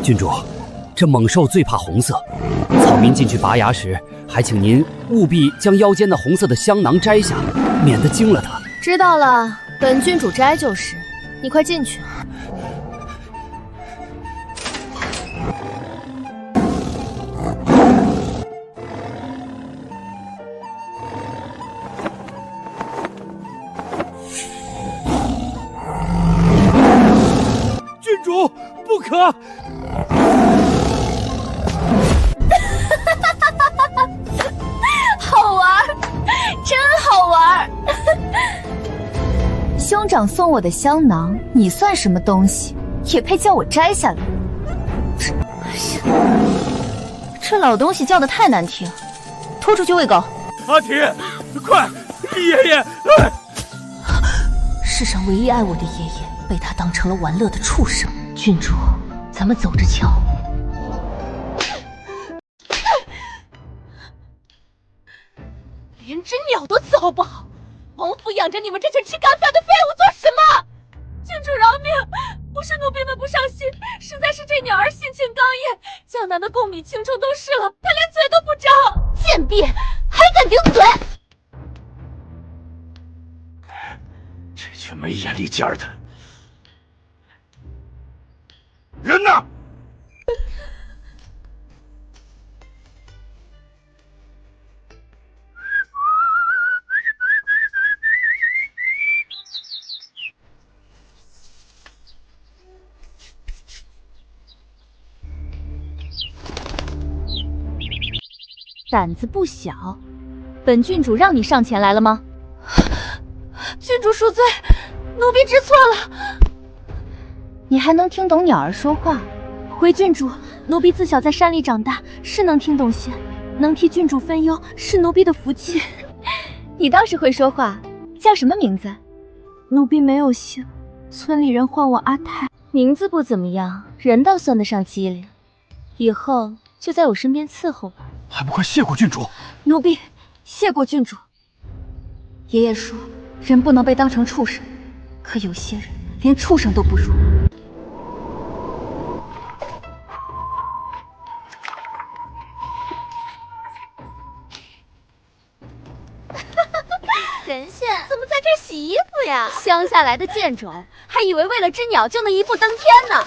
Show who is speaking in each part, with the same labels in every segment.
Speaker 1: 郡主，这猛兽最怕红色，草民进去拔牙时，还请您务必将腰间那红色的香囊摘下，免得惊了它。
Speaker 2: 知道了，本郡主摘就是。你快进去。
Speaker 1: 郡主，不可！
Speaker 2: 好玩，真好玩！
Speaker 3: 兄长送我的香囊，你算什么东西？也配叫我摘下来？这老东西叫的太难听，拖出去喂狗！
Speaker 1: 阿铁，快！爷爷！
Speaker 3: 世上唯一爱我的爷爷，被他当成了玩乐的畜生。郡主，咱们走着瞧。
Speaker 4: 连只鸟都伺候不好，王府养着你们这群吃干饭的废物做什么？郡主饶命！不是奴婢们不上心，实在是这鸟儿性情刚烈，江南的贡米青虫都试了，她连嘴都不张。贱婢，还敢顶嘴！
Speaker 5: 这群没眼力见儿的人呢？
Speaker 4: 胆子不小，本郡主让你上前来了吗？郡主恕罪，奴婢知错了。
Speaker 3: 你还能听懂鸟儿说话？
Speaker 4: 回郡主，奴婢自小在山里长大，是能听懂些，能替郡主分忧，是奴婢的福气。
Speaker 3: 你倒是会说话，叫什么名字？
Speaker 4: 奴婢没有姓，村里人唤我阿泰。名字不怎么样，人倒算得上机灵，以后就在我身边伺候吧。
Speaker 5: 还不快谢过郡主！
Speaker 4: 奴婢谢过郡主。
Speaker 3: 爷爷说，人不能被当成畜生，可有些人连畜生都不如。
Speaker 4: 神仙怎么在这儿洗衣服呀？乡下来的贱种，还以为为了只鸟就能一步登天呢。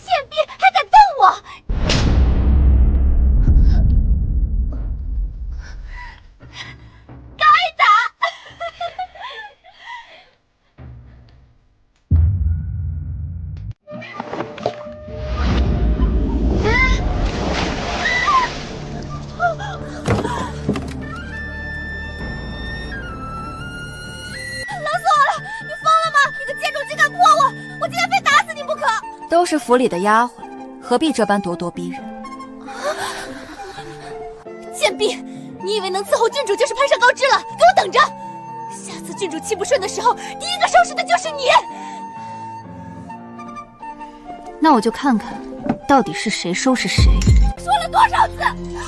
Speaker 4: 贱婢还敢动我！该打！
Speaker 3: 都是府里的丫鬟，何必这般咄咄逼人？
Speaker 4: 贱婢，你以为能伺候郡主就是攀上高枝了？给我等着！下次郡主气不顺的时候，第一个收拾的就是你。
Speaker 3: 那我就看看，到底是谁收拾谁。
Speaker 4: 说了多少次，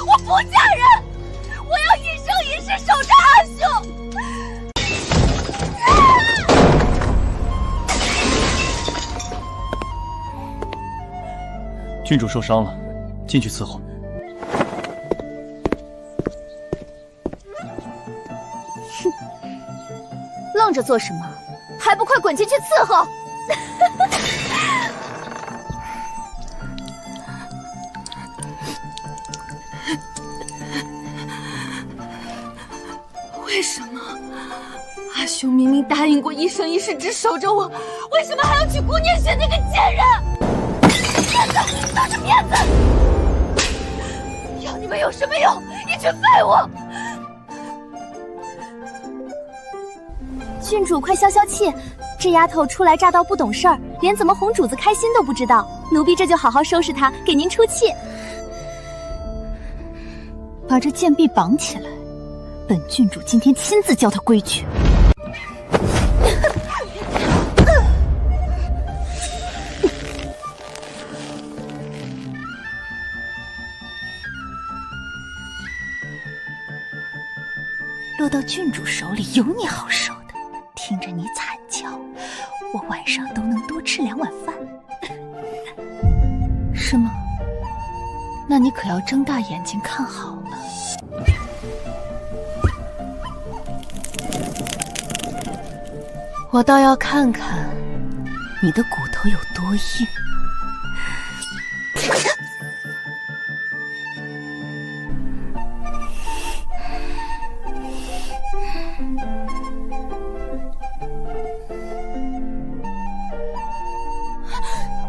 Speaker 4: 我不嫁人，我要一生一世守着阿兄。
Speaker 5: 郡主受伤了，进去伺候。
Speaker 4: 哼，愣着做什么？还不快滚进去伺候！为什么阿兄明明答应过一生一世只守着我，为什么还要娶顾念雪那个贱人？骗子，都是骗子！要你们有什么用？一群废物！
Speaker 2: 郡主快消消气，这丫头初来乍到不懂事儿，连怎么哄主子开心都不知道。奴婢这就好好收拾她，给您出气。
Speaker 3: 把这贱婢绑起来，本郡主今天亲自教她规矩。落到郡主手里有你好受的。听着你惨叫，我晚上都能多吃2碗饭。是吗？那你可要睁大眼睛看好了。我倒要看看你的骨头有多硬。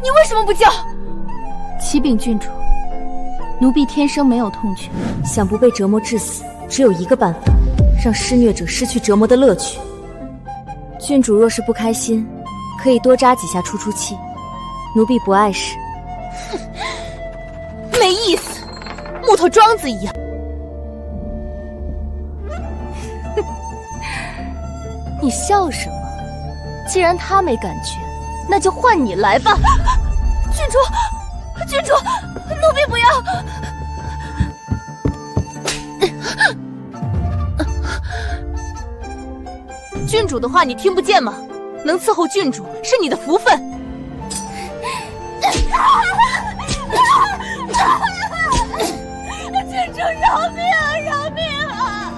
Speaker 2: 你为什么不叫？启禀郡主，奴婢天生没有痛觉，想不被折磨致死，只有一个办法，让施虐者失去折磨的乐趣。郡主若是不开心，可以多扎几下出出气，奴婢不碍事。
Speaker 4: 没意思，木头桩子一样。
Speaker 2: 你笑什么？既然他没感觉，那就换你来吧。郡主，郡主，奴婢不要。
Speaker 4: 郡主的话你听不见吗？能伺候郡主是你的福分。郡主饶命啊！饶命啊！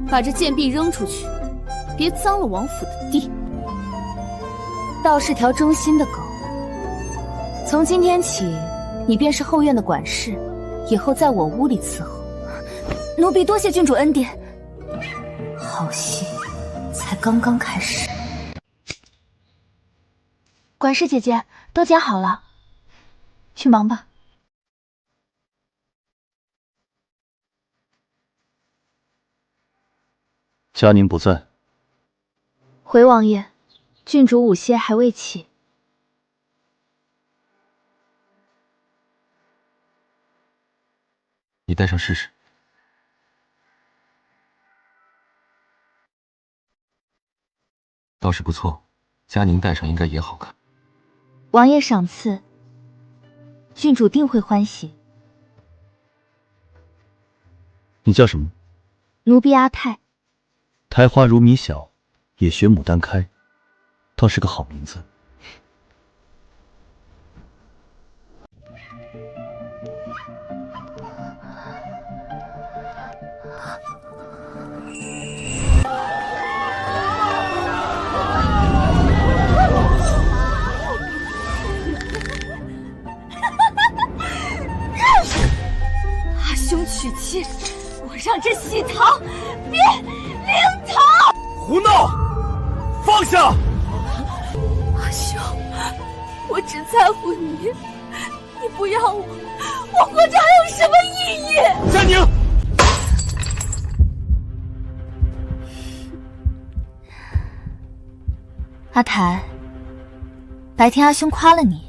Speaker 2: 把这贱婢扔出去，别脏了王府的地。倒是条忠心的狗。从今天起，你便是后院的管事，以后在我屋里伺候。奴婢多谢郡主恩典。
Speaker 3: 好戏才刚刚开始。
Speaker 2: 管事姐姐，都夹好了，
Speaker 3: 去忙吧。
Speaker 5: 佳宁不在。
Speaker 2: 回王爷，郡主午歇还未起。
Speaker 5: 你戴上试试。倒是不错，佳宁戴上应该也好看。
Speaker 2: 王爷赏赐，郡主定会欢喜。
Speaker 5: 你叫什么？
Speaker 2: 奴婢阿泰。
Speaker 5: 苔花如米小，也学牡丹开，倒是个好名字。
Speaker 2: 阿兄娶妻，我让这喜堂变灵堂！
Speaker 1: 胡闹！放下！
Speaker 2: 阿兄，我只在乎你，你不要我，我活着还有什么意义？
Speaker 1: 佳宁！
Speaker 2: 阿台，白天阿兄夸了你，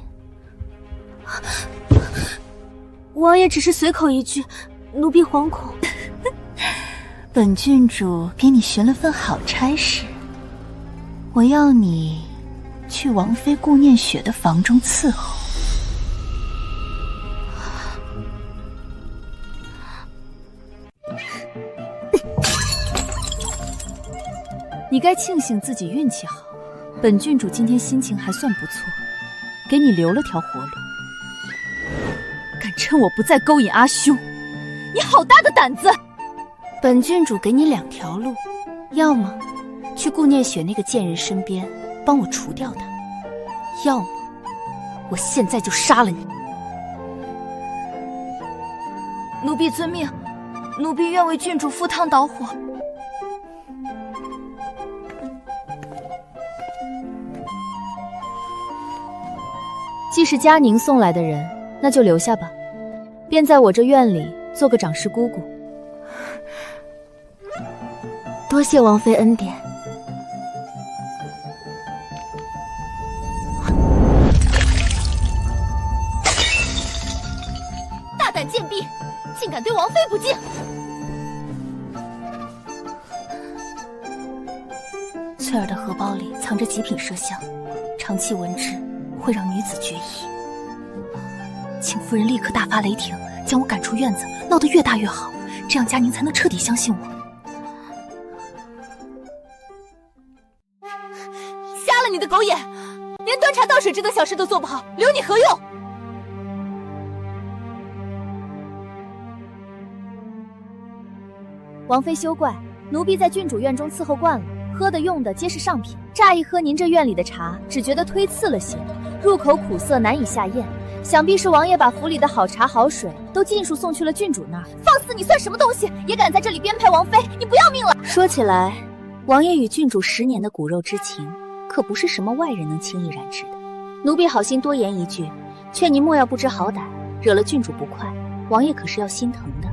Speaker 2: 王爷只是随口一句，奴婢惶恐。
Speaker 3: 本郡主给你寻了份好差事，我要你去王妃顾念雪的房中伺候。
Speaker 2: 你该庆幸自己运气好，本郡主今天心情还算不错，给你留了条活路。敢趁我不在勾引阿兄，你好大的胆子！本郡主给你2条路，要么去顾念雪那个贱人身边帮我除掉他，要么我现在就杀了你。奴婢遵命，奴婢愿为郡主赴汤蹈火。既是佳宁送来的人，那就留下吧，便在我这院里做个长侍姑姑。多谢王妃恩典。
Speaker 4: 大胆贱婢，竟敢对王妃不敬！
Speaker 3: 翠儿的荷包里藏着极品麝香，长期闻之会让女子决意。请夫人立刻大发雷霆，将我赶出院子，闹得越大越好，这样佳宁才能彻底相信我。
Speaker 2: 瞎了你的狗眼，连端茶倒水这等小事都做不好，留你何用？王妃休怪，奴婢在郡主院中伺候惯了，喝的用的皆是上品。乍一喝您这院里的茶，只觉得忒刺了些，入口苦涩难以下咽。想必是王爷把府里的好茶好水都尽数送去了郡主那儿。放肆！你算什么东西，也敢在这里编排王妃？你不要命了！说起来，王爷与郡主10年的骨肉之情，可不是什么外人能轻易染指的。奴婢好心多言一句，劝您莫要不知好歹，惹了郡主不快，王爷可是要心疼的。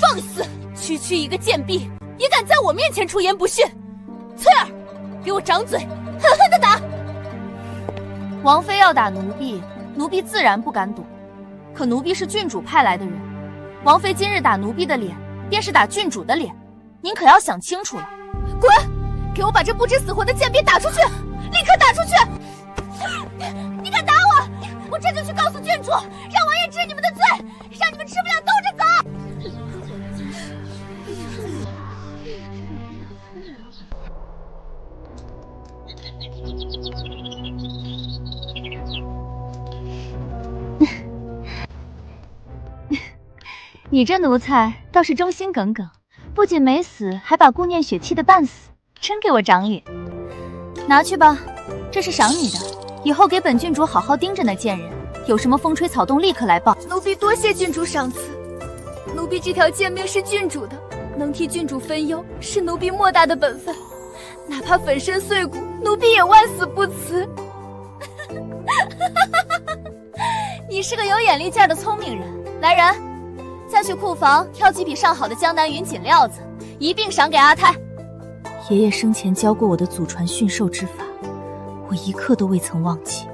Speaker 2: 放肆！区区一个贱婢，也敢在我面前出言不逊！翠儿，给我掌嘴，狠狠地打！王妃要打奴婢，奴婢自然不敢躲。可奴婢是郡主派来的人，王妃今日打奴婢的脸，便是打郡主的脸，您可要想清楚了。滚！给我把这不知死活的贱婢打出去，立刻打出去！你敢打我，我这就去告诉郡主，让王爷治你们的罪，让你们吃不了兜着走！你这奴才倒是忠心耿耿，不仅没死，还把顾念雪气得半死，真给我长脸。拿去吧，这是赏你的，以后给本郡主好好盯着那贱人，有什么风吹草动立刻来报。奴婢多谢郡主赏赐，奴婢这条贱命是郡主的，能替郡主分忧是奴婢莫大的本分，哪怕粉身碎骨，奴婢也万死不辞。你是个有眼力劲儿的聪明人，来人！再去库房挑几匹上好的江南云锦料子，一并赏给阿泰。爷爷生前教过我的祖传驯兽之法，我一刻都未曾忘记。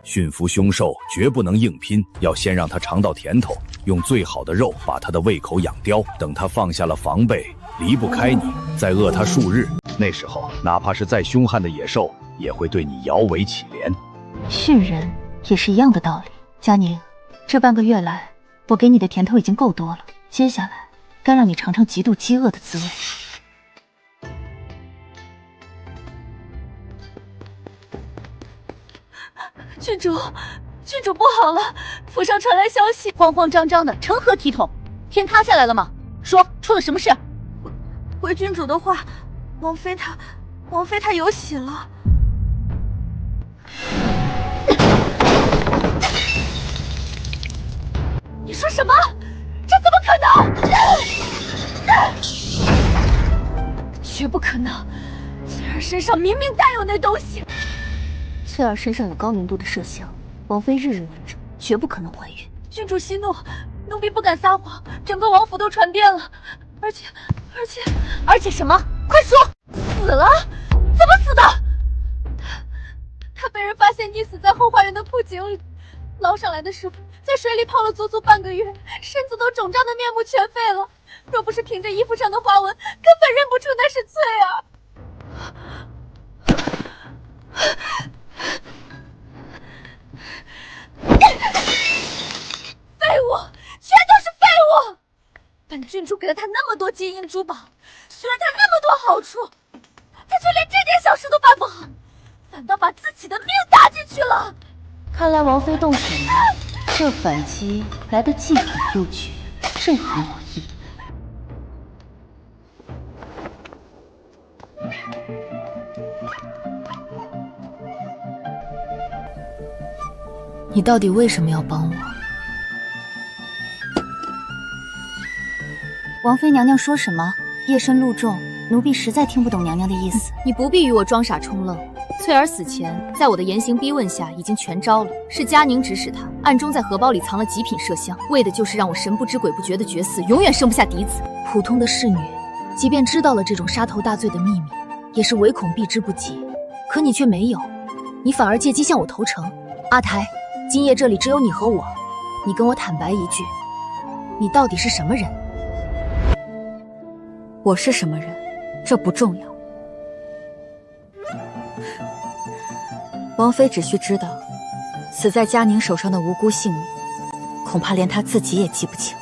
Speaker 6: 驯服凶兽绝不能硬拼，要先让它尝到甜头，用最好的肉把它的胃口养刁，等它放下了防备，离不开你，再饿它数日，那时候哪怕是再凶悍的野兽，也会对你摇尾乞怜。
Speaker 3: 训人也是一样的道理。佳宁，这半个月来，我给你的甜头已经够多了，接下来该让你尝尝极度饥饿的滋味。
Speaker 4: 郡主不好了，府上传来消息，
Speaker 2: 慌慌张张的，成何体统？天塌下来了吗？说，出了什么事？
Speaker 4: 回郡主的话，王妃她有喜了。你说什么？这怎么可能？绝不可能！翠儿身上明明带有那东西。
Speaker 3: 翠儿身上有高浓度的麝香，王妃日日闻着，绝不可能怀孕。
Speaker 4: 郡主息怒，奴婢不敢撒谎，整个王府都传遍了，而且什么？快说！死了？怎么死的？他被人发现溺死在后花园的瀑井里，捞上来的时候，在水里泡了足足半个月，身子都肿胀的面目全非了。若不是凭着衣服上的花纹，根本认不出那是翠儿。废物，全都是废物！本郡主给了他那么多金银珠宝，许了他那么多好处，他却连这点小事都办不好，反倒把自己的命搭进去了。
Speaker 3: 看来王妃动手了，这反击来得既狠又绝，正合我意。
Speaker 2: 你到底为什么要帮我？
Speaker 3: 王妃娘娘说什么？夜深路重，奴婢实在听不懂娘娘的意思。
Speaker 2: 你不必与我装傻充愣。翠儿死前，在我的严刑逼问下，已经全招了。是佳宁指使她，暗中在荷包里藏了极品麝香，为的就是让我神不知鬼不觉的绝死，永远生不下嫡子。普通的侍女，即便知道了这种杀头大罪的秘密，也是唯恐避之不及。可你却没有，你反而借机向我投诚。阿台，今夜这里只有你和我，你跟我坦白一句，你到底是什么人？我是什么人，这不重要。王妃只需知道，死在佳宁手上的无辜性命，
Speaker 3: 恐怕连他自己也记不清。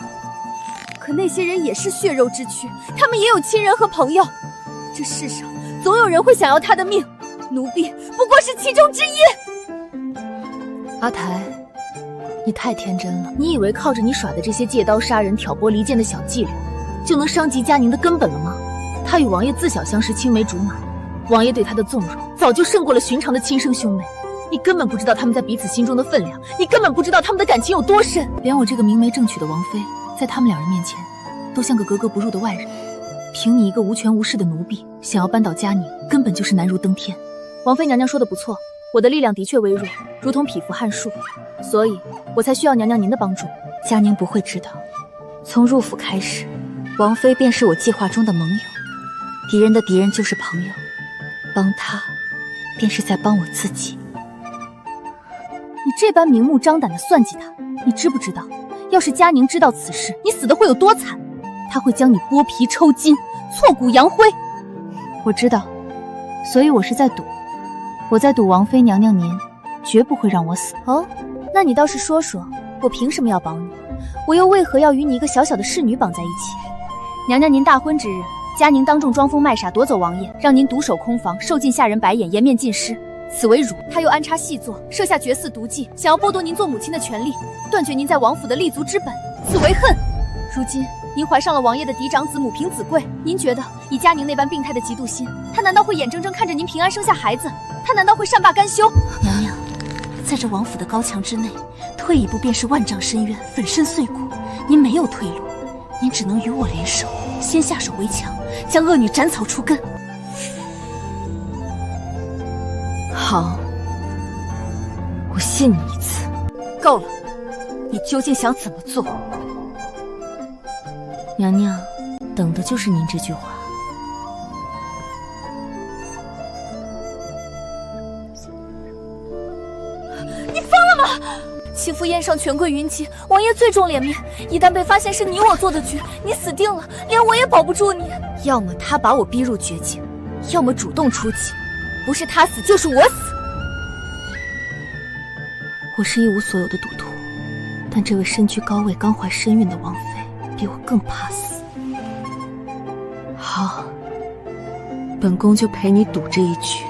Speaker 2: 可那些人也是血肉之躯，他们也有亲人和朋友。这世上总有人会想要他的命，奴婢不过是其中之一。阿台，你太天真了，你以为靠着你耍的这些借刀杀人、挑拨离间的小伎俩，就能伤及佳宁的根本了吗？他与王爷自小相识，青梅竹马，王爷对他的纵容早就胜过了寻常的亲生兄妹。你根本不知道他们在彼此心中的分量，你根本不知道他们的感情有多深。连我这个明媒正娶的王妃，在他们两人面前，都像个格格不入的外人。凭你一个无权无势的奴婢，想要扳倒佳宁，根本就是难如登天。王妃娘娘说的不错，我的力量的确微弱，如同匹夫撼树，所以我才需要娘娘您的帮助。
Speaker 3: 佳宁不会知道，从入府开始，王妃便是我计划中的盟友，敌人的敌人就是朋友，帮他，便是在帮我自己。
Speaker 2: 你这般明目张胆地算计他，你知不知道，要是佳宁知道此事，你死的会有多惨？他会将你剥皮抽筋，挫骨扬灰。我知道，所以我是在赌，我在赌王妃娘娘您绝不会让我死。哦，那你倒是说说，我凭什么要保你？我又为何要与你一个小小的侍女绑在一起？娘娘您大婚之日，佳宁当众装疯卖傻夺走王爷，让您独守空房，受尽下人白眼，颜面尽失。此为辱，他又安插细作，设下绝嗣毒计，想要剥夺您做母亲的权利，断绝您在王府的立足之本。此为恨。如今您怀上了王爷的嫡长子母凭子贵，您觉得以佳宁那般病态的嫉妒心，他难道会眼睁睁看着您平安生下孩子？他难道会善罢甘休？
Speaker 3: 娘娘，在这王府的高墙之内，退一步便是万丈深渊，粉身碎骨。您没有退路，您只能与我联手，先下手为强，将恶女斩草除根。
Speaker 2: 好，我信你一次。够了，你究竟想怎么做？
Speaker 3: 娘娘，等的就是您这句话。
Speaker 2: 你疯了吗？欺负宴上权贵云集，王爷最重脸面，一旦被发现是你我做的局，你死定了，连我也保不住你。要么他把我逼入绝境，要么主动出击，不是他死就是我死。
Speaker 3: 我是一无所有的赌徒，但这位身居高位、刚怀身孕的王妃比我更怕死。好，本宫就陪你赌这一局。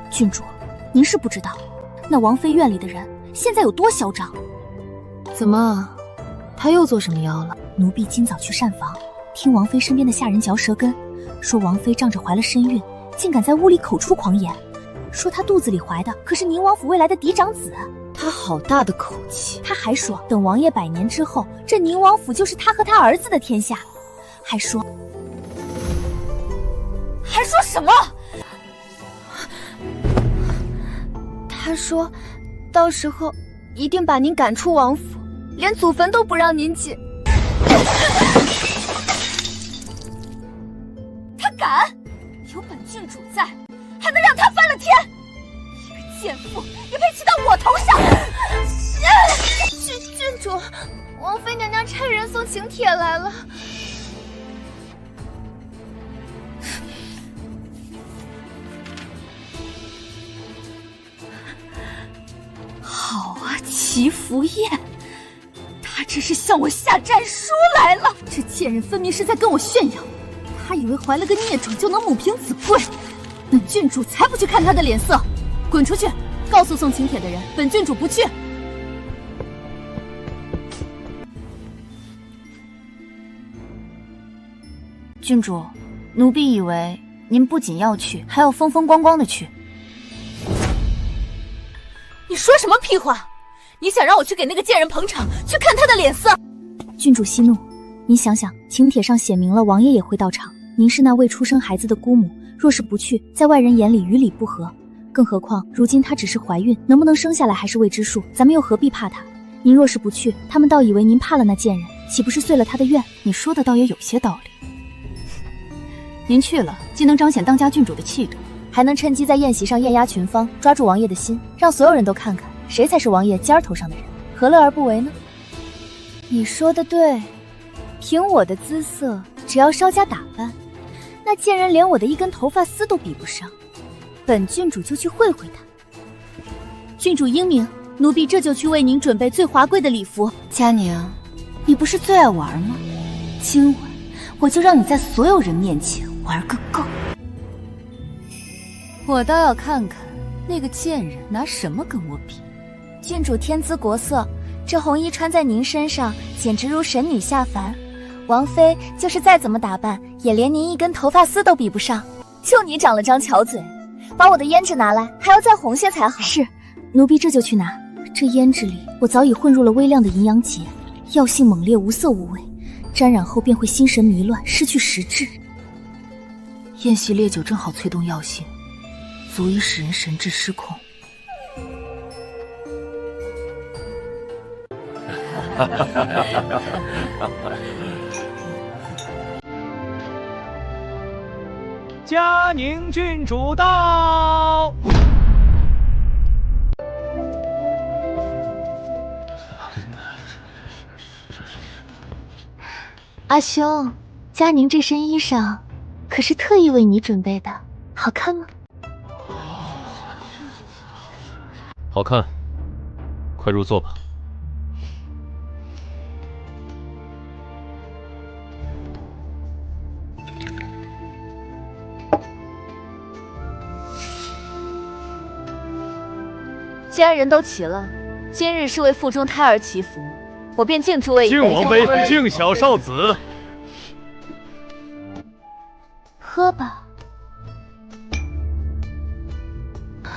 Speaker 2: 郡主，您是不知道，那王妃院里的人现在有多嚣张。
Speaker 3: 怎么，他又做什么妖了？
Speaker 2: 奴婢今早去膳房，听王妃身边的下人嚼舌根，说王妃仗着怀了身孕，竟敢在屋里口出狂言，说她肚子里怀的可是宁王府未来的嫡长子。
Speaker 3: 他好大的口气！
Speaker 2: 他还说，等王爷100年之后，这宁王府就是他和他儿子的天下。还说什么？他说，到时候一定把您赶出王府，连祖坟都不让您进。他敢！有本郡主在，还能让他翻了天？一个贱妇也配骑到我头上！郡主，王妃娘娘差人送请帖来了。好啊，齐福燕，他这是向我下战书来了。这贱人分明是在跟我炫耀，他以为怀了个孽种就能母凭子贵，本郡主才不去看他的脸色。滚出去，告诉送请帖的人，本郡主不去。郡主，奴婢以为您不仅要去，还要风风光光的去。你说什么屁话？你想让我去给那个贱人捧场，去看他的脸色？郡主息怒，您想想，请帖上写明了王爷也会到场，您是那未出生孩子的姑母，若是不去，在外人眼里与理不合。更何况如今她只是怀孕，能不能生下来还是未知数，咱们又何必怕她？您若是不去，他们倒以为您怕了那贱人，岂不是遂了她的愿？
Speaker 3: 你说的倒也有些道理。
Speaker 2: 您去了，既能彰显当家郡主的气度，还能趁机在宴席上艳压群芳，抓住王爷的心，让所有人都看看谁才是王爷尖头上的人，何乐而不为呢？你说的对，凭我的姿色，只要稍加打扮，那贱人连我的一根头发丝都比不上。本郡主就去会会他。郡主英明，奴婢这就去为您准备最华贵的礼服。
Speaker 3: 佳宁，你不是最爱玩吗？今晚我就让你在所有人面前玩个够。
Speaker 2: 我倒要看看那个贱人拿什么跟我比。
Speaker 3: 郡主天姿国色，这红衣穿在您身上简直如神女下凡。王妃就是再怎么打扮，也连您一根头发丝都比不上。就你长了张巧嘴，把我的胭脂拿来，还要再红些才好。
Speaker 2: 是，奴婢这就去拿。这胭脂里我早已混入了微量的阴阳结，药性猛烈，无色无味，沾染后便会心神迷乱，失去实质。宴席烈酒正好催动药性，足以使人神志失控。
Speaker 7: 嘉宁郡主到。
Speaker 3: 阿兄，佳宁这身衣裳可是特意为你准备的，好看吗？
Speaker 8: 好看，快入座吧。
Speaker 4: 既然人都齐了，今日是为腹中胎儿祈福，我便敬诸位一杯。
Speaker 7: 敬王妃，敬小少子。
Speaker 3: 喝吧。阿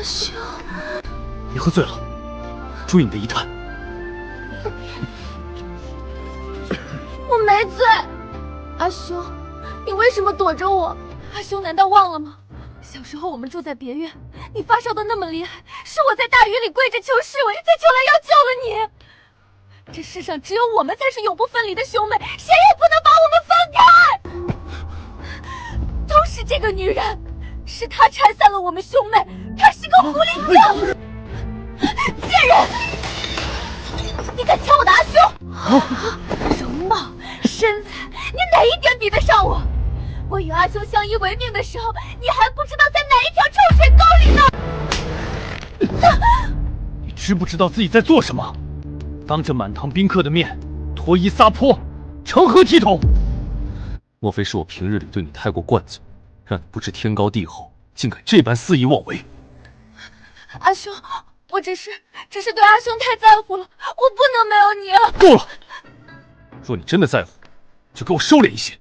Speaker 3: 兄，
Speaker 7: 你喝醉了，注意你的仪态。
Speaker 4: 我没醉。阿兄，你为什么躲着我？阿兄难道忘了吗？小时候我们住在别院，你发烧的那么厉害，是我在大雨里跪着求侍卫，才求来要救了你。这世上只有我们才是永不分离的兄妹，谁也不能把我们分开。都是这个女人，是她拆散了我们兄妹，她是个狐狸精。贱人，你敢抢我的阿兄？容貌、身材，你哪一点比得上我？我与阿兄相依为命的时候，你还不知道在哪一条臭水沟里呢！
Speaker 7: 你知不知道自己在做什么？当着满堂宾客的面脱衣撒泼，成何体统？
Speaker 8: 莫非是我平日里对你太过惯嘴，让你不知天高地厚，竟敢这般肆意妄为？
Speaker 4: 阿兄，我只是对阿兄太在乎了，我不能没有你啊！
Speaker 8: 够了！若你真的在乎，就给我收敛一些。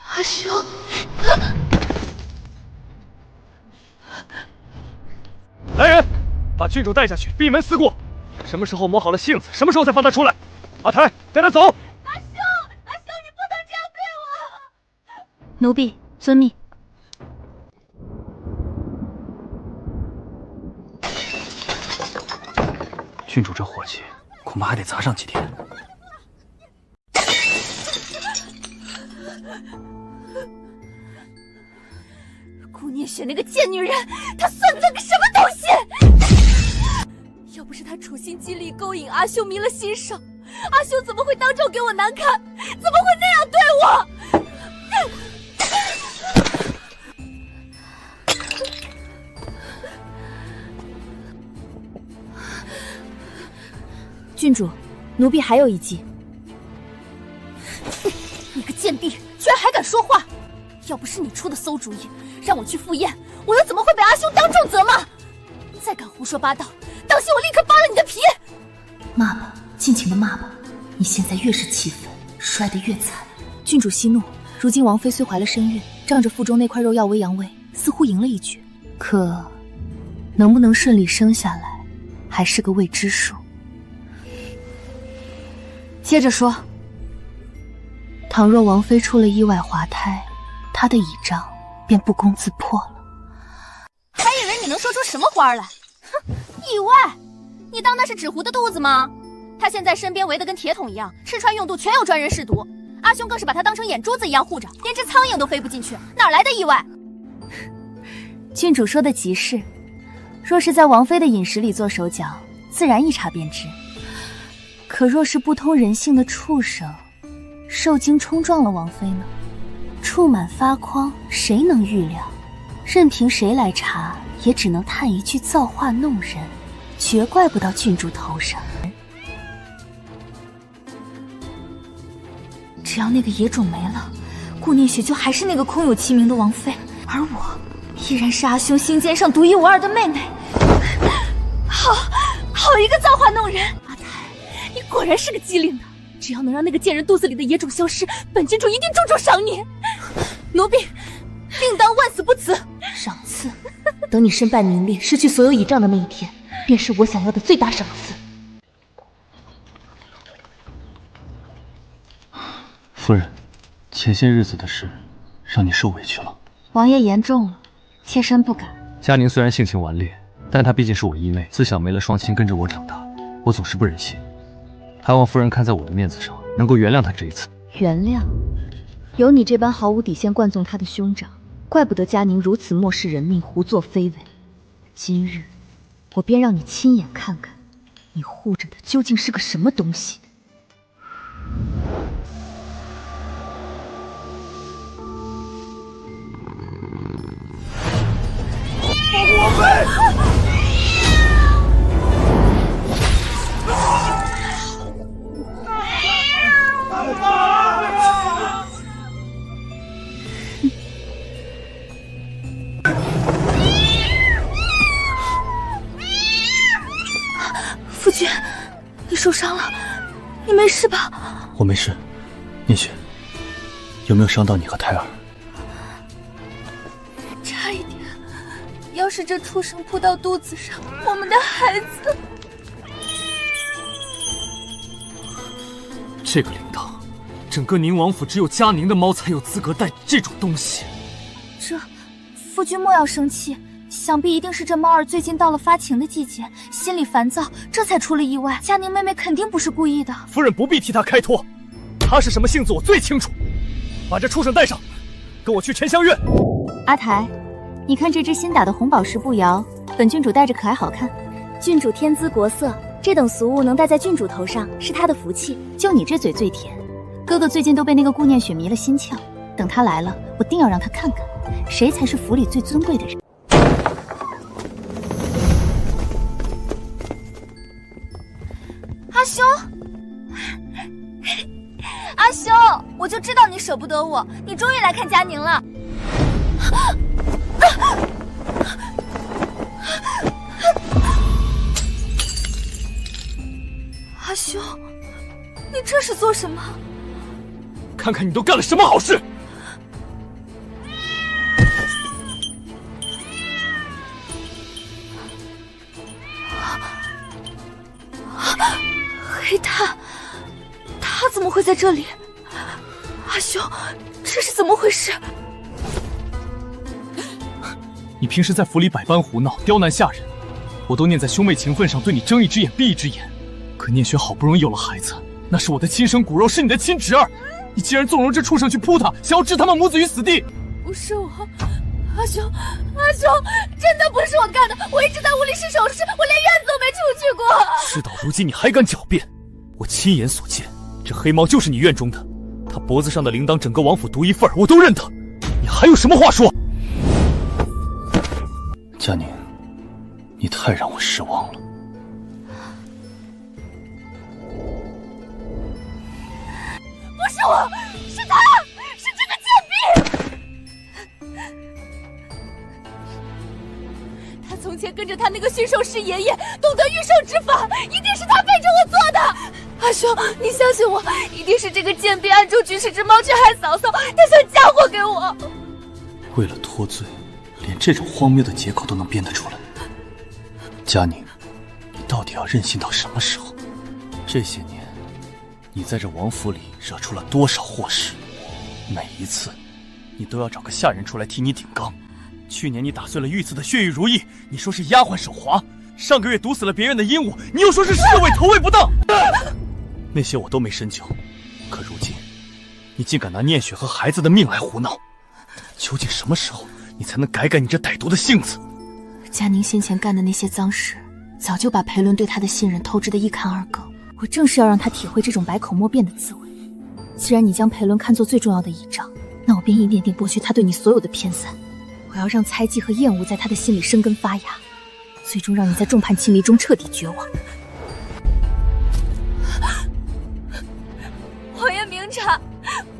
Speaker 4: 阿兄，
Speaker 7: 来人，把郡主带下去，闭门思过。什么时候磨好了性子，什么时候再放他出来。阿台，带他走。
Speaker 4: 阿兄，你不能这样对我！
Speaker 2: 奴婢遵命。
Speaker 1: 郡主这火气，恐怕还得砸上几天。
Speaker 2: 顾念雪那个贱女人，她算得个什么东西？要不是她处心积虑勾引阿兄迷了心上，阿兄怎么会当众给我难看？怎么会那样对我？郡主，奴婢还有一计。
Speaker 3: 你个贱婢，居然还敢说话！要不是你出的馊主意，让我去赴宴，我又怎么会被阿兄当众责骂？再敢胡说八道，当心我立刻扒了你的皮！
Speaker 2: 骂吧，尽情的骂吧。你现在越是气愤，摔得越惨。郡主息怒，如今王妃虽怀了身孕，仗着腹中那块肉耀威扬威，似乎赢了一局，可能不能顺利生下来，还是个未知数。接着说，倘若王妃出了意外滑胎，她的倚仗便不攻自破了。
Speaker 3: 还以为你能说出什么花来？哼，意外？你当那是纸糊的肚子吗？他现在身边围得跟铁桶一样，吃穿用度全有专人试毒。阿兄更是把他当成眼珠子一样护着，连只苍蝇都飞不进去，哪来的意外？
Speaker 2: 郡主说的极是，若是在王妃的饮食里做手脚，自然一查便知。可若是不通人性的畜生，受惊冲撞了王妃呢？触满发筐，谁能预料？任凭谁来查，也只能叹一句造化弄人，绝怪不到郡主头上。只要那个野种没了，顾念雪就还是那个空有其名的王妃，而我依然是阿兄心尖上独一无二的妹妹。好一个造化弄人！阿台，你果然是个机灵的。只要能让那个贱人肚子里的野种消失，本郡主一定重重赏你。奴婢另当万死不辞。赏赐，等你身败名裂、失去所有倚仗的那一天，便是我想要的最大赏赐。
Speaker 5: 夫人，前些日子的事，让你受委屈了。
Speaker 2: 王爷言重了，妾身不敢。
Speaker 8: 佳宁虽然性情顽劣，但她毕竟是我义妹，自小没了双亲，跟着我长大，我总是不忍心。还望夫人看在我的面子上，能够原谅她这一次。
Speaker 2: 原谅？有你这般毫无底线灌纵他的兄长，怪不得佳宁如此漠视人命，胡作非为。今日，我便让你亲眼看看，你护着的究竟是个什么东西。
Speaker 7: 王妃！
Speaker 2: 夫君，你受伤了，你没事吧？
Speaker 5: 我没事。念雪，有没有伤到你和胎儿？
Speaker 2: 差一点，要是这畜生扑到肚子上，我们的孩子……
Speaker 7: 这个铃铛，整个宁王府只有佳宁的猫才有资格带这种东西。
Speaker 2: 夫君莫要生气，想必一定是这猫儿最近到了发情的季节，心里烦躁，这才出了意外。佳宁妹妹肯定不是故意的。
Speaker 7: 夫人不必替她开脱，她是什么性子我最清楚。把这畜生带上，跟我去沉香院。
Speaker 2: 阿台，你看这只新打的红宝石步摇，本郡主戴着可爱好看。
Speaker 3: 郡主天姿国色，这等俗物能戴在郡主头上，是她的福气。
Speaker 2: 就你这嘴最甜，哥哥最近都被那个顾念雪迷了心窍，等他来了，我定要让他看看，谁才是府里最尊贵的人。
Speaker 3: 阿兄，阿兄，我就知道你舍不得我，你终于来看佳宁了。
Speaker 2: 阿兄，你这是做什么？
Speaker 7: 看看你都干了什么好事！
Speaker 2: 黑炭，他怎么会在这里？阿兄，这是怎么回事？
Speaker 7: 你平时在府里百般胡闹，刁难下人，我都念在兄妹情分上，对你睁一只眼闭一只眼。可念雪好不容易有了孩子，那是我的亲生骨肉，是你的亲侄儿，你竟然纵容这畜生去扑他，想要置他们母子于死地！
Speaker 2: 不是我，阿兄，阿兄，真的不是我干的，我一直在屋里试手势，我连院子都没出去过。
Speaker 7: 事到如今，你还敢狡辩？我亲眼所见，这黑猫就是你院中的，它脖子上的铃铛，整个王府独一份，我都认得。你还有什么话说？
Speaker 5: 佳宁，你太让我失望了。
Speaker 2: 不是我，是他，是这个贱婢！他从前跟着他那个驯兽师爷爷，懂得御兽之法，一定是他背着我做的。阿兄，你相信我，一定是这个贱婢暗中指使只猫去害嫂嫂，他想嫁祸给我。
Speaker 5: 为了脱罪，连这种荒谬的借口都能编得出来。佳宁，你到底要任性到什么时候？这些年，你在这王府里惹出了多少祸事？每一次，你都要找个下人出来替你顶缸。去年你打碎了御赐的血玉如意，你说是丫鬟手滑；上个月毒死了别人的鹦鹉，你又说是侍卫投喂不当。那些我都没深究，可如今，你竟敢拿念雪和孩子的命来胡闹，究竟什么时候你才能改改你这歹毒的性子？
Speaker 2: 佳宁先前干的那些脏事，早就把裴伦对他的信任透支得一干二净。我正是要让他体会这种百口莫辩的滋味。既然你将裴伦看作最重要的倚仗，那我便一点点剥去他对你所有的偏袒。我要让猜忌和厌恶在他的心里生根发芽，最终让你在众叛亲离中彻底绝望。
Speaker 4: 王爷明察，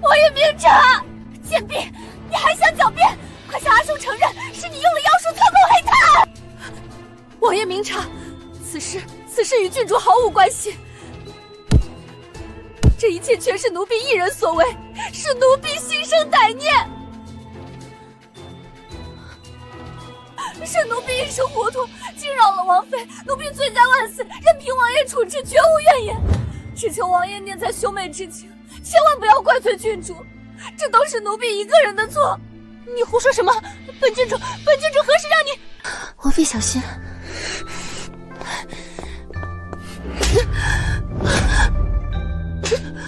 Speaker 4: 王爷明察！贱婢，你还想狡辩？快向阿兄承认，是你用了妖术策动黑炭！
Speaker 2: 王爷明察，此事与郡主毫无关系。这一切全是奴婢一人所为，是奴婢心生歹念，是奴婢一时糊涂，惊扰了王妃，奴婢罪该万死，任凭王爷处置，绝无怨言。只求王爷念在兄妹之情，千万不要怪罪郡主，这都是奴婢一个人的错。
Speaker 4: 你胡说什么？本郡主何时让你……
Speaker 2: 王妃小心！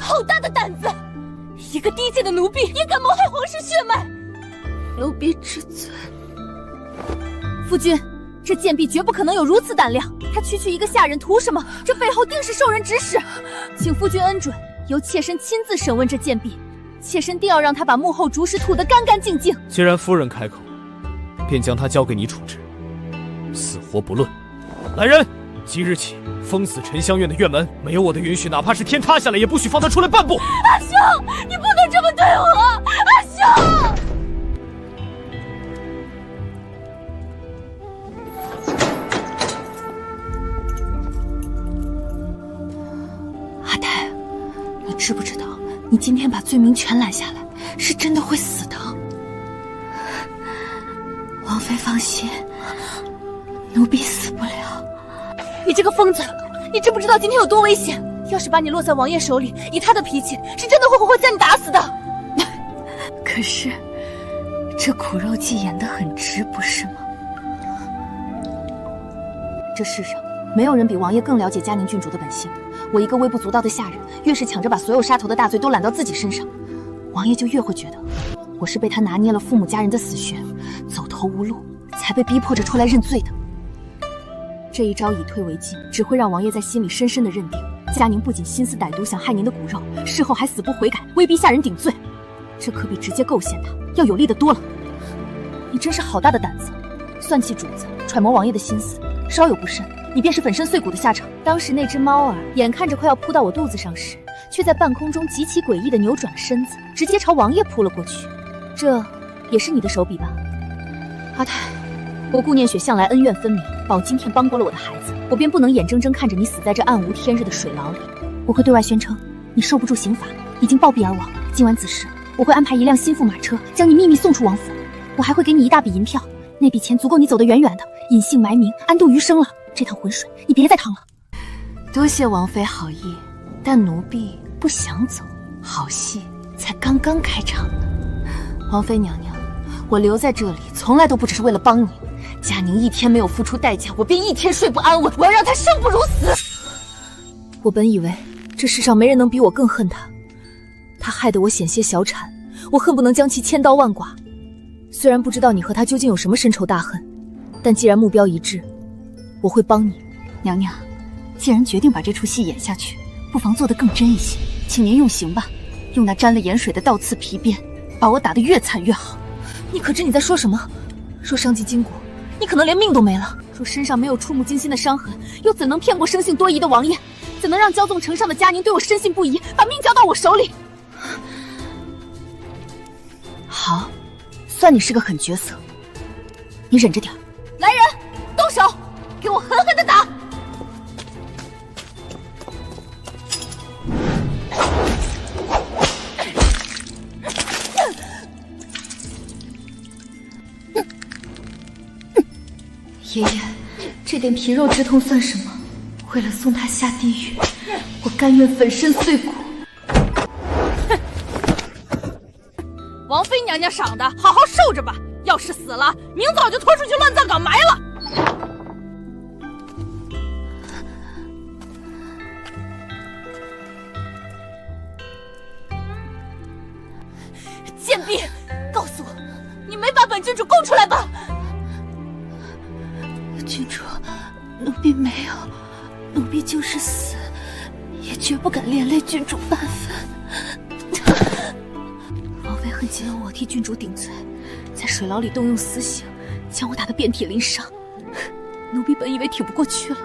Speaker 4: 好大的胆子！一个低贱的奴婢也敢谋害皇室血脉！
Speaker 2: 奴婢知罪。夫君，这贱婢绝不可能有如此胆量。她区区一个下人图什么？这背后定是受人指使。请夫君恩准，由妾身亲自审问这贱婢。妾身定要让她把幕后主使吐得干干净净。
Speaker 7: 既然夫人开口，便将她交给你处置，死活不论。来人！即日起，封死沉香院的院门，没有我的允许，哪怕是天塌下来，也不许放他出来半步。
Speaker 4: 阿兄，你不能这么对我，阿兄！
Speaker 2: 阿泰，你知不知道，你今天把罪名全揽下来，是真的会死的。王妃放心，奴婢死不了。
Speaker 4: 你这个疯子，你知不知道今天有多危险？要是把你落在王爷手里，以他的脾气，是真的会活活将你打死的。
Speaker 2: 可是，这苦肉计演得很直，不是吗？这世上没有人比王爷更了解嘉宁郡主的本性。我一个微不足道的下人，越是抢着把所有杀头的大罪都揽到自己身上，王爷就越会觉得我是被他拿捏了父母家人的死穴，走投无路，才被逼迫着出来认罪的。这一招以退为进，只会让王爷在心里深深的认定嘉宁不仅心思歹毒，想害您的骨肉，事后还死不悔改，威逼下人顶罪。这可比直接构陷他要有力的多了。你真是好大的胆子，算计主子，揣摩王爷的心思，稍有不慎，你便是粉身碎骨的下场。当时那只猫儿眼看着快要扑到我肚子上时，却在半空中极其诡异的扭转了身子，直接朝王爷扑了过去。这也是你的手笔吧？阿泰，我顾念雪向来恩怨分明，保今天帮过了我的孩子，我便不能眼睁睁看着你死在这暗无天日的水牢里。我会对外宣称你受不住刑罚，已经暴毙而亡。今晚子时，我会安排一辆心腹马车将你秘密送出王府，我还会给你一大笔银票，那笔钱足够你走得远远的，隐姓埋名，安度余生了。这趟浑水你别再趟了。多谢王妃好意，但奴婢不想走，好戏才刚刚开场呢。王妃娘娘，我留在这里从来都不只是为了帮你。嘉宁一天没有付出代价，我便一天睡不安稳。我要让他生不如死。我本以为这世上没人能比我更恨他，他害得我险些小产，我恨不能将其千刀万剐。虽然不知道你和他究竟有什么深仇大恨，但既然目标一致，我会帮你。娘娘，既然决定把这出戏演下去，不妨做得更真一些，请您用刑吧，用那沾了盐水的倒刺皮鞭，把我打得越惨越好。你可知你在说什么？若伤及筋骨，你可能连命都没了。若身上没有触目惊心的伤痕，又怎能骗过生性多疑的王爷？怎能让骄纵城上的嘉宁对我深信不疑，把命交到我手里？好，算你是个狠角色，你忍着点。来人，动手，给我狠狠的打！爷爷，这点皮肉之痛算什么？为了送他下地狱，我甘愿粉身碎骨。
Speaker 4: 王妃娘娘赏的，好好受着吧。要是死了，明早就拖出去乱葬岗埋了。贱婢，告诉我，你没把本郡主供出来吧？
Speaker 2: 郡主，奴婢没有，奴婢就是死，也绝不敢连累郡主半分。间我替郡主顶罪，在水牢里动用私刑，将我打得遍体鳞伤。奴婢本以为挺不过去了，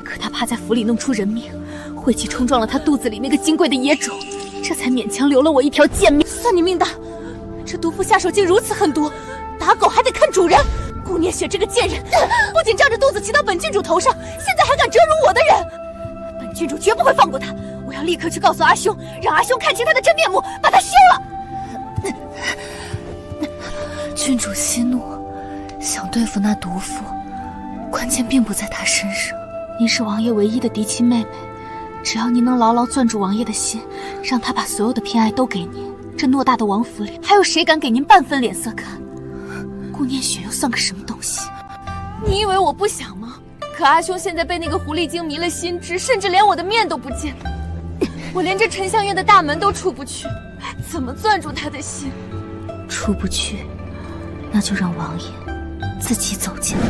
Speaker 2: 可他怕在府里弄出人命，晦气冲撞了他肚子里那个金贵的野种，这才勉强留了我一条贱命。算你命大！这毒妇下手竟如此狠毒，打狗还得看主人。顾念雪这个贱人，不仅仗着肚子骑到本郡主头上，现在还敢折辱我的人。本郡主绝不会放过他，我要立刻去告诉阿兄，让阿兄看清他的真面目，把他休了。郡主息怒，想对付那毒妇，关键并不在他身上。您是王爷唯一的嫡亲妹妹，只要您能牢牢攥住王爷的心，让他把所有的偏爱都给您，这偌大的王府里，还有谁敢给您半分脸色看？顾念雪又算个什么东西？你以为我不想吗？可阿兄现在被那个狐狸精迷了心智，甚至连我的面都不见，我连这沉香院的大门都出不去，怎么攥住他的心？出不去，那就让王爷自己走进来。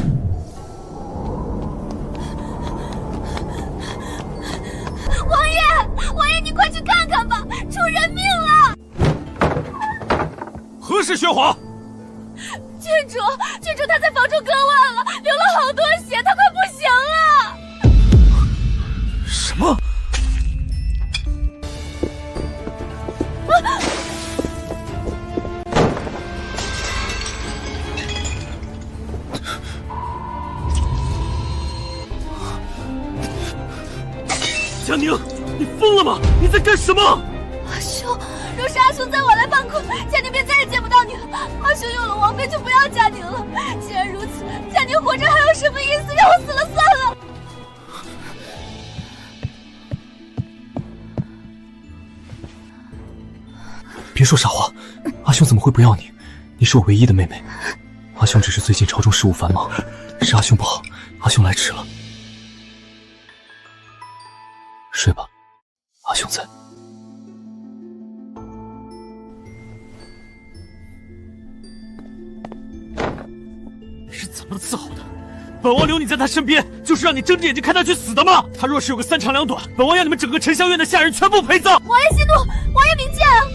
Speaker 2: 王爷，你快去看看吧，出人命了！
Speaker 7: 何事喧哗？
Speaker 4: 郡主她在房中割腕了，流了好多血，她快不行了。
Speaker 7: 什么？佳宁，你疯了吗？你在干什么？
Speaker 4: 阿兄，若是阿兄再晚来半刻，佳宁便再也见不到你了。阿兄有了王妃就不要佳宁了。既然如此，佳宁活着还有什么意思？让我死了算了。
Speaker 7: 别说傻话，阿兄怎么会不要你？你是我唯一的妹妹。阿兄只是最近朝中事务繁忙，是阿兄不好，阿兄来迟了。睡吧，阿兄在。你是怎么伺候的？本王留你在他身边，就是让你睁着眼睛看他去死的吗？他若是有个三长两短，本王要你们整个沉香院的下人全部陪葬。
Speaker 4: 王爷息怒，王爷明鉴啊！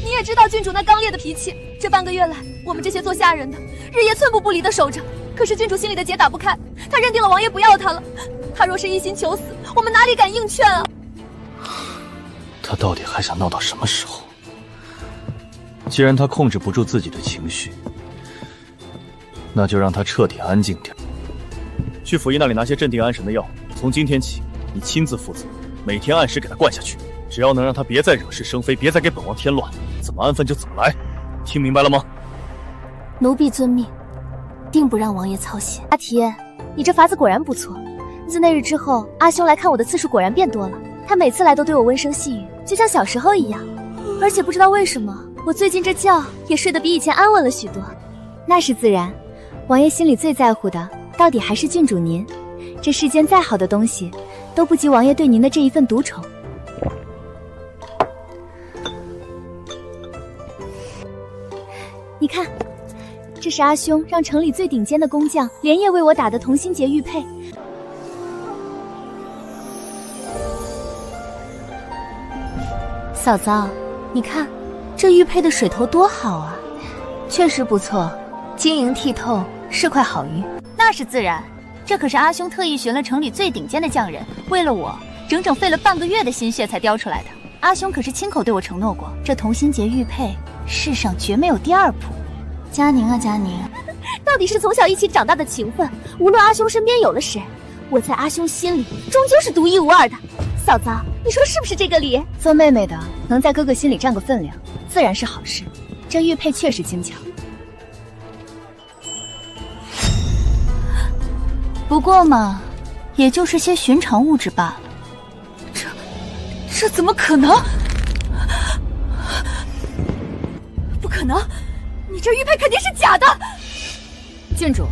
Speaker 4: 你也知道郡主那刚烈的脾气，这半个月来，我们这些做下人的日夜寸步不离的守着。可是郡主心里的结打不开，她认定了王爷不要她了。她若是一心求死，我们哪里敢硬劝啊？
Speaker 5: 他到底还想闹到什么时候？既然他控制不住自己的情绪，那就让他彻底安静点。去府医那里拿些镇定安神的药，从今天起，你亲自负责，每天按时给他灌下去。只要能让他别再惹是生非，别再给本王添乱，怎么安分就怎么来。听明白了吗？
Speaker 3: 奴婢遵命，定不让王爷操心。阿提，你这法子果然不错。自那日之后，阿兄来看我的次数果然变多了。他每次来都对我温声细语，就像小时候一样。而且不知道为什么，我最近这觉也睡得比以前安稳了许多。那是自然，王爷心里最在乎的，到底还是郡主您。这世间再好的东西，都不及王爷对您的这一份独宠。你看，这是阿兄让城里最顶尖的工匠连夜为我打的同心结玉佩。嫂嫂，你看，这玉佩的水头多好啊！确实不错，晶莹剔透，是块好玉。
Speaker 2: 那是自然，这可是阿兄特意寻了城里最顶尖的匠人，为了我，整整费了半个月的心血才雕出来的。阿兄可是亲口对我承诺过，这同心结玉佩，世上绝没有第二谱。
Speaker 3: 佳宁啊，佳宁，到底是从小一起长大的情分，无论阿兄身边有了谁，我在阿兄心里终究是独一无二的。嫂子，你说是不是这个理？做妹妹的能在哥哥心里占个分量，自然是好事。这玉佩确实精巧，
Speaker 2: 不过嘛，也就是些寻常物质罢了。
Speaker 4: 这怎么可能？不可能！你这玉佩肯定是假的！
Speaker 3: 郡主，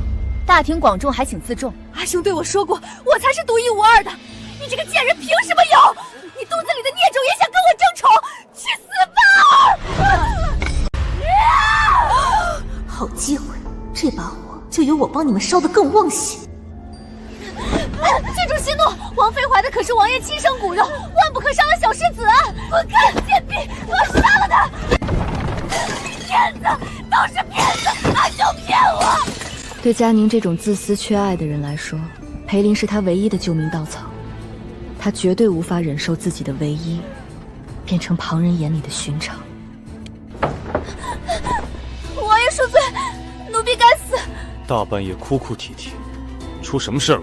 Speaker 3: 大庭广众还请自重。
Speaker 4: 阿兄对我说过，我才是独一无二的。你这个贱人凭什么有？你肚子里的孽种也想跟我争宠？去死吧！
Speaker 2: 好机会，这把火就由我帮你们烧得更旺些。
Speaker 4: 郡主息怒，王妃怀的可是王爷亲生骨肉，万不可伤了小世子啊！滚开，贱婢，给我杀了他！骗子，都是骗子！阿兄骗我！
Speaker 2: 对佳宁这种自私缺爱的人来说，裴林是他唯一的救命稻草。他绝对无法忍受自己的唯一变成旁人眼里的寻常。
Speaker 3: 王爷恕罪，奴婢该死。
Speaker 5: 大半夜哭哭啼啼，出什么事了？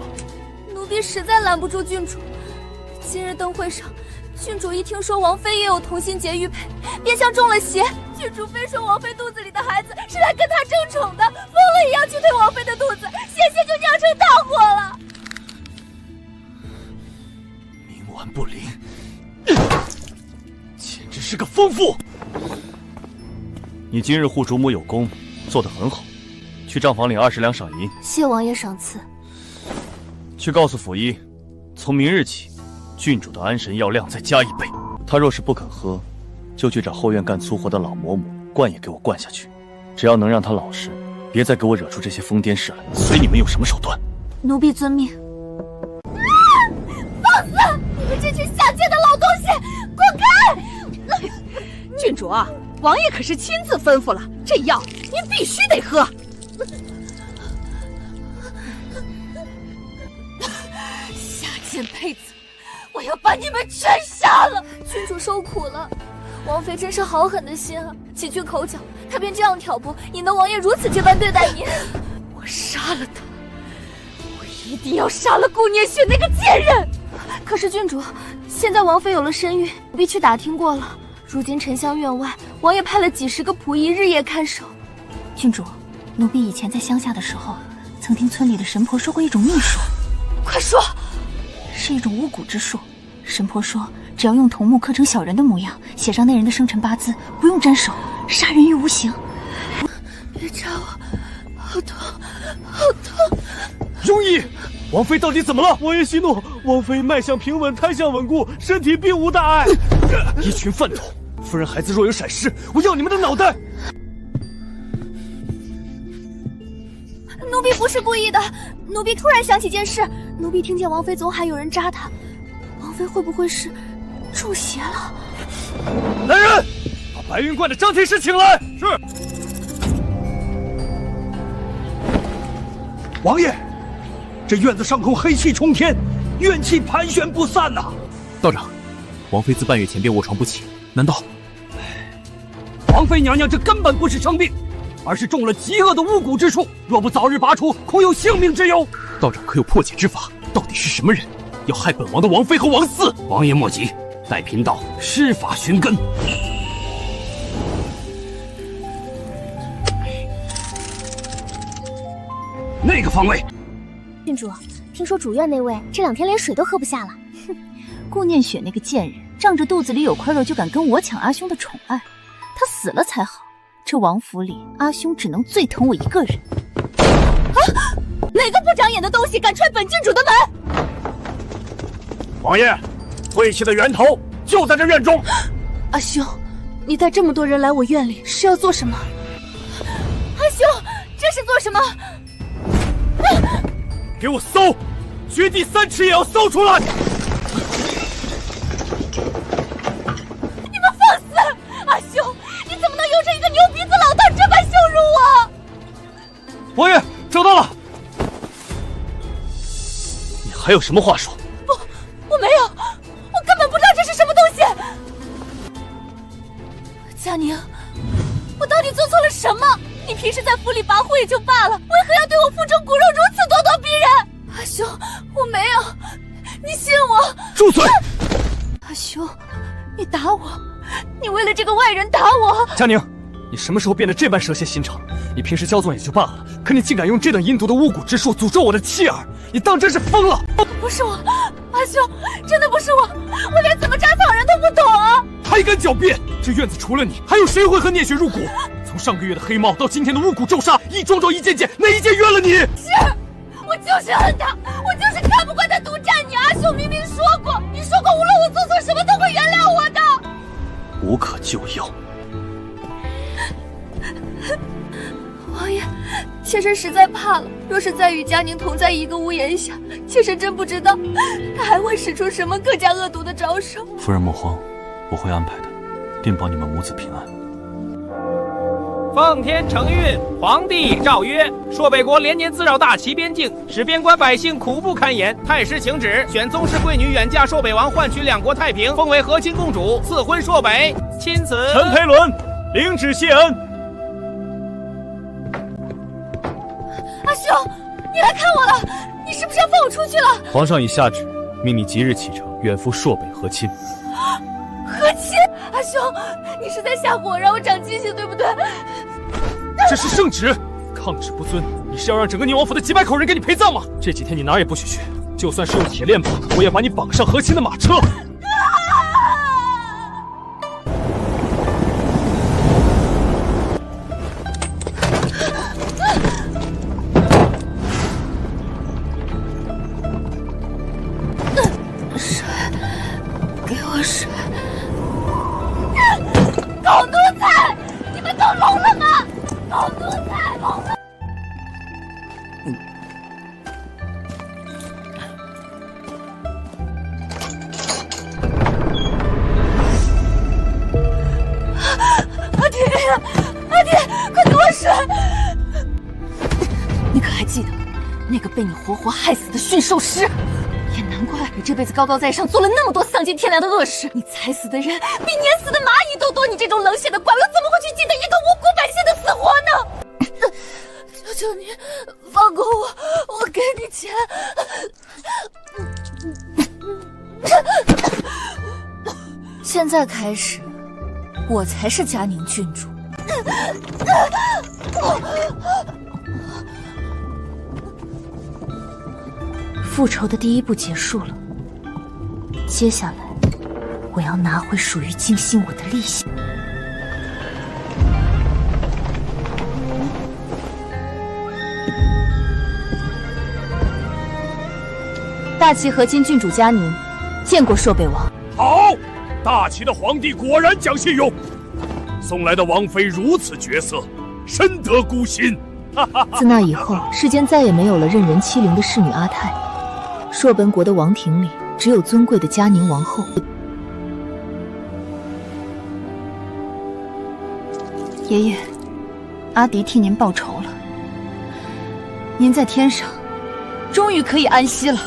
Speaker 3: 奴婢实在拦不住郡主。今日灯会上，郡主一听说王妃也有同心结玉佩，便像中了邪。郡主非说王妃肚子里的孩子是来跟她争宠的，疯了一样去推王妃的肚子，险些就酿成大祸了。
Speaker 5: 冥顽不灵，简直是个疯妇！你今日护主母有功，做得很好，去账房领20两赏银。
Speaker 3: 谢王爷赏赐。
Speaker 5: 去告诉府医，从明日起，郡主的安神药量再加1倍。他若是不肯喝，就去找后院干粗活的老嬷嬷灌也给我灌下去。只要能让他老实，别再给我惹出这些疯癫事来，随你们有什么手段。
Speaker 3: 奴婢遵命。放肆！你们这群下贱的老东西，滚开！
Speaker 4: 郡主啊，王爷可是亲自吩咐了，这药您必须得喝。下贱胚子，我要把你们全杀了！
Speaker 3: 郡主受苦了，王妃真是好狠的心啊！几句口角，她便这样挑拨，引得王爷如此这般对待您。
Speaker 4: 我杀了他，我一定要杀了顾念雪那个贱人！
Speaker 3: 可是郡主，现在王妃有了身孕，奴婢去打听过了。如今沉香院外，王爷派了几十个仆役日夜看守。郡主，奴婢以前在乡下的时候，曾听村里的神婆说过一种秘术。
Speaker 4: 快说！
Speaker 3: 是一种巫蛊之术。神婆说，只要用桐木刻成小人的模样，写上那人的生辰八字，不用沾手，杀人于无形。别扎我，好痛，好痛！
Speaker 7: 庸医，王妃到底怎么了？王爷息怒，王妃脉象平稳，胎象稳固，身体并无大碍。一群饭桶！夫人孩子若有闪失，我要你们的脑袋！
Speaker 3: 奴婢不是故意的，奴婢突然想起件事，奴婢听见王妃总喊有人扎她，王妃会不会是中邪了？
Speaker 7: 来人，把白云观的张天师请来。是。
Speaker 9: 王爷，这院子上空黑气冲天，怨气盘旋不散呐！
Speaker 1: 道长，王妃自半月前便卧床不起，难道……
Speaker 9: 王妃娘娘这根本不是生病，而是中了极恶的巫蛊之术，若不早日拔除，恐有性命之忧。
Speaker 7: 道长可有破解之法？到底是什么人要害本王的王妃和王嗣？
Speaker 1: 王爷莫急，待贫道施法寻根。
Speaker 9: 那个方位。
Speaker 3: 郡主，听说主院那位这2天连水都喝不下了。
Speaker 2: 哼，顾念雪那个贱人，仗着肚子里有块肉就敢跟我抢阿兄的宠爱，他死了才好。这王府里，阿兄只能最疼我一个人。
Speaker 4: 啊！哪个不长眼的东西敢踹本郡主的门？
Speaker 9: 王爷，晦气的源头就在这院中。
Speaker 4: 阿兄，你带这么多人来我院里是要做什么？
Speaker 3: 阿兄，这是做什么？
Speaker 7: 给我搜，掘地3尺也要搜出来！
Speaker 4: 你们放肆！阿兄，你怎么能有着一个牛鼻子老大这般羞辱我？
Speaker 7: 王爷，找到了。你还有什么话说？
Speaker 4: 我没有，我根本不知道这是什么东西。佳宁，我到底做错了什么？你平时在府里跋扈也就罢了，为何要对我腹中骨肉如此咄咄逼人？阿兄，我没有，你信我。
Speaker 7: 住嘴！
Speaker 4: 阿兄，你打我，你为了这个外人打我。
Speaker 7: 佳宁，你什么时候变得这般蛇蝎心肠？你平时骄纵也就罢了，可你竟敢用这等阴毒的巫蛊之术诅咒我的妻儿，你当真是疯了！
Speaker 4: 不是我，阿兄，真的不是我，我连怎么扎草人都不懂啊！
Speaker 7: 还敢狡辩！这院子除了你，还有谁会和聂雪入蛊？从上个月的黑帽到今天的巫蛊咒杀，一桩桩一件件，哪一件冤了你？
Speaker 4: 是，我就是恨他，我就是看不惯他独占你。阿兄明明说过，你说过无论我做错什么都会原谅我的。
Speaker 5: 无可救药。
Speaker 3: 王爷，妾身实在怕了。若是再与佳宁同在一个屋檐下，妾身真不知道他还会使出什么更加恶毒的招数。
Speaker 5: 夫人莫慌，我会安排的，定保你们母子平安。
Speaker 10: 奉天承运，皇帝诏曰：朔北国连年滋扰大齐边境，使边关百姓苦不堪言。太师请旨，选宗室贵女远嫁朔北王，换取两国太平，封为和亲公主，赐婚朔北。钦此。
Speaker 7: 陈培伦领旨谢恩。
Speaker 4: 阿兄，你来看我了，你是不是要放我出去了？
Speaker 7: 皇上已下旨，命你即日启程，远赴朔北和亲。
Speaker 4: 和亲？阿兄，你是在吓唬我，让我长记性，对不对？
Speaker 7: 这是圣旨，抗旨不遵，你是要让整个宁王府的几百口人给你陪葬吗？这几天你哪儿也不许去，就算是用铁链绑，我也把你绑上和亲的马车。
Speaker 4: 水，给我水！狗奴才，你们都聋了吗？狗奴才，聋了！阿爹，阿爹，快给我水！你可还记得那个被你活活害死的驯兽师？也难怪你这辈子高高在上，做了那么多丧尽天良的恶事。你踩死的人比碾死的蚂蚁都多，你这种冷血的怪物怎么会去记得一个无辜百姓的死活呢？求求你放过我，我给你钱。现在开始，我才是嘉宁郡主。复仇的第一步结束了，接下来我要拿回属于静心我的利息。大齐和亲郡主嘉宁，见过朔北王。
Speaker 11: 好，大齐的皇帝果然讲信用，送来的王妃如此绝色，深得孤心。
Speaker 2: 自那以后，世间再也没有了任人欺凌的侍女阿泰。朔本国的王庭里，只有尊贵的嘉宁王后。爷爷，阿迪替您报仇了，您在天上终于可以安息了。